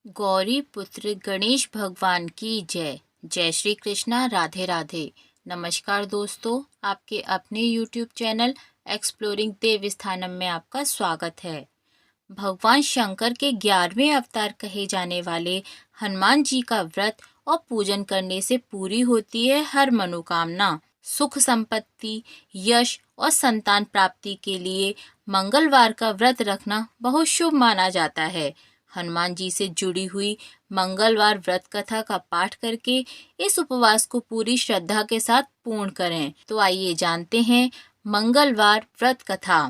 गौरी पुत्र गणेश भगवान की जय। जय श्री कृष्णा, राधे राधे। नमस्कार दोस्तों, आपके अपने YouTube चैनल एक्सप्लोरिंग देव स्थानम में आपका स्वागत है। भगवान शंकर के 11वें अवतार कहे जाने वाले हनुमान जी का व्रत और पूजन करने से पूरी होती है हर मनोकामना। सुख संपत्ति, यश और संतान प्राप्ति के लिए मंगलवार का व्रत रखना बहुत शुभ माना जाता है। हनुमान जी से जुड़ी हुई मंगलवार व्रत कथा का पाठ करके इस उपवास को पूरी श्रद्धा के साथ पूर्ण करें। तो आइए जानते हैं मंगलवार व्रत कथा।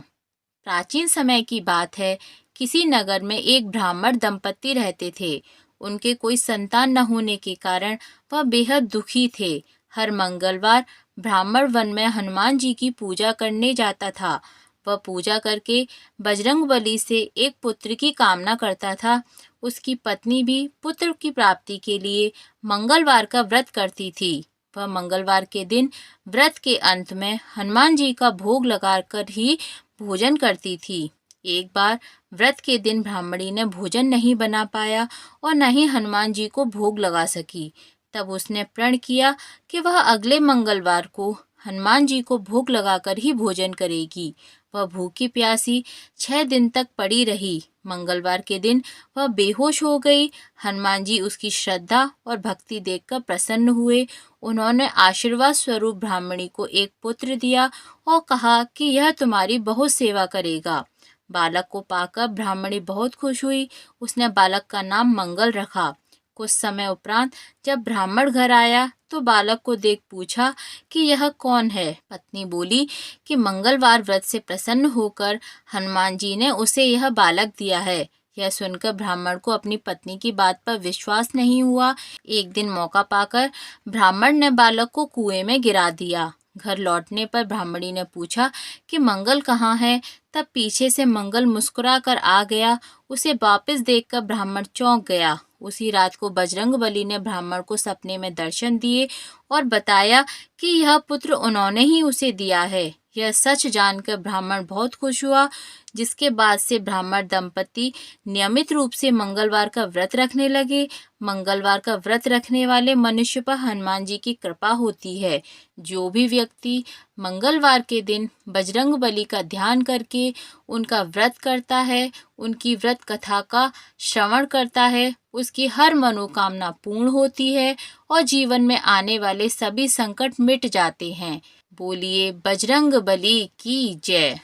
प्राचीन समय की बात है, किसी नगर में एक ब्राह्मण दंपति रहते थे। उनके कोई संतान न होने के कारण वह बेहद दुखी थे। हर मंगलवार ब्राह्मण वन में हनुमान जी की पूजा करने जाता था। वह पूजा करके बजरंगबली से एक पुत्र की कामना करता था। उसकी पत्नी भी पुत्र की प्राप्ति के लिए मंगलवार का व्रत करती थी। वह मंगलवार के दिन व्रत के अंत में हनुमान जी का भोग लगाकर ही भोजन करती थी। एक बार व्रत के दिन ब्राह्मणी ने भोजन नहीं बना पाया और न ही हनुमान जी को भोग लगा सकी। तब उसने प्रण किया कि वह अगले मंगलवार को हनुमान जी को भोग लगाकर ही भोजन करेगी। वह भूखी प्यासी 6 दिन तक पड़ी रही। मंगलवार के दिन वह बेहोश हो गई। हनुमान जी उसकी श्रद्धा और भक्ति देखकर प्रसन्न हुए। उन्होंने आशीर्वाद स्वरूप ब्राह्मणी को एक पुत्र दिया और कहा कि यह तुम्हारी बहुत सेवा करेगा। बालक को पाकर ब्राह्मणी बहुत खुश हुई। उसने बालक का नाम मंगल रखा। कुछ समय उपरांत जब ब्राह्मण घर आया तो बालक को देख पूछा कि यह कौन है। पत्नी बोली कि मंगलवार व्रत से प्रसन्न होकर हनुमान जी ने उसे यह बालक दिया है। यह सुनकर ब्राह्मण को अपनी पत्नी की बात पर विश्वास नहीं हुआ। एक दिन मौका पाकर ब्राह्मण ने बालक को कुएं में गिरा दिया। घर लौटने पर ब्राह्मणी ने पूछा कि मंगल कहाँ है। तब पीछे से मंगल मुस्कुरा कर आ गया। उसे वापस देखकर ब्राह्मण चौंक गया। उसी रात को बजरंगबली ने ब्राह्मण को सपने में दर्शन दिए और बताया कि यह पुत्र उन्होंने ही उसे दिया है। यह सच जानकर ब्राह्मण बहुत खुश हुआ, जिसके बाद से ब्राह्मण दंपति नियमित रूप से मंगलवार का व्रत रखने लगे। मंगलवार का व्रत रखने वाले मनुष्य पर हनुमान जी की कृपा होती है। जो भी व्यक्ति मंगलवार के दिन बजरंगबली का ध्यान करके उनका व्रत करता है, उनकी व्रत कथा का श्रवण करता है, उसकी हर मनोकामना पूर्ण होती है और जीवन में आने वाले सभी संकट मिट जाते हैं। बोलिए बजरंगबली की जय।